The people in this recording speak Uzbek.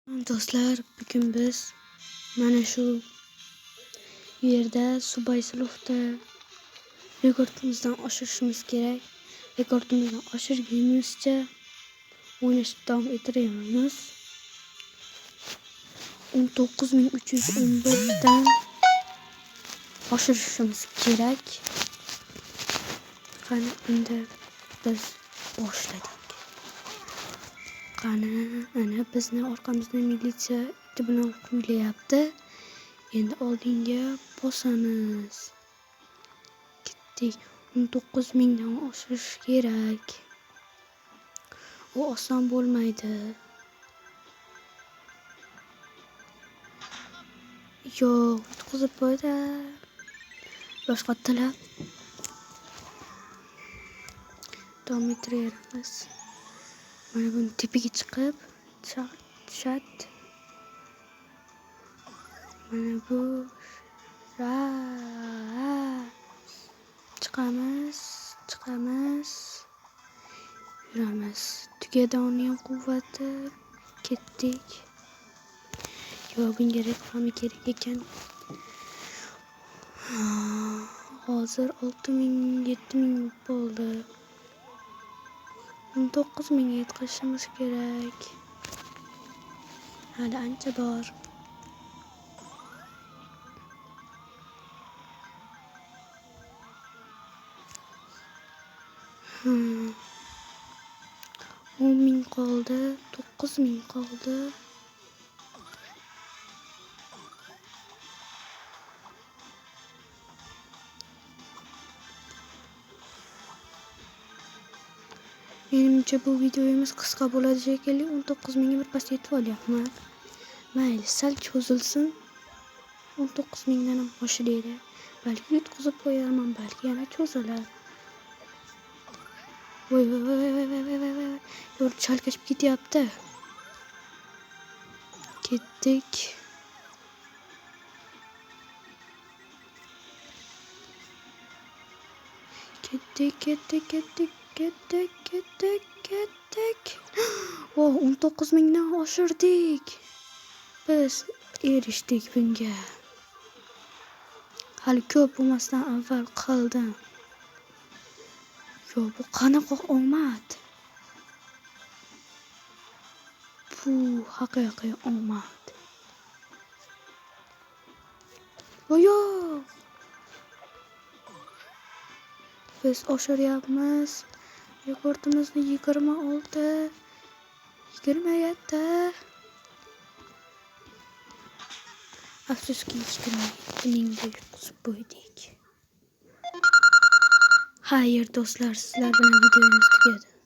Do'stlar, bugun biz mana shu yerda Subaysilovda rekordimizdan oshirishimiz kerak. Rekordimizni oshirgunimizcha o'ynashda davom ettiramiz. 19311 dan oshirishimiz kerak. Qani endi biz boshladik. Qani ana bizni orqamizda militsiya iti bilan kuylayapti. Endi oldinga bosamiz. Ketdik. 19000 dan oshirish kerak. U oson bo'lmaydi. Yo'q, yutqizib qo'ydi. Boshqa tilab davom ettiramiz. Mana buni tepaga chiqib, chat. Mana bu chiqamiz. Yuramiz. Tugadi uning quvvati. Ketdik. Yo'q, bunga reklama kerak ekan. Hozir 6000, 7000 bo'ldi. 19000 ga yetkazishimiz kerak. Hali ancha bor. Hmm. 10000 qoldi, 9000 qoldi. Menimcha bu videomiz qisqa bo'ladi shekilli. 19000 ga birpas yetib olyapman. Mayli, sal cho'zilsin. 19000 dan ham oshiraydi. Balki yutqizib qo'yarman, balki yana cho'zilar. Voy. Yo'l chalkashib ketyapti. Ketdik. Oh, 19000 dan oshirdik. Biz erishdik bunga. Hali ko'p bo'lmasdan avval qildim. Yo, bu qanaqa omad? Bu haqiqiy omad. Voyo! Biz oshiryapmiz. Rekordimizni 26, 27. Afsuski 27 ga yutqizib qo'ydik. Xayr do'stlar, sizlar bilan videomiz tugadi.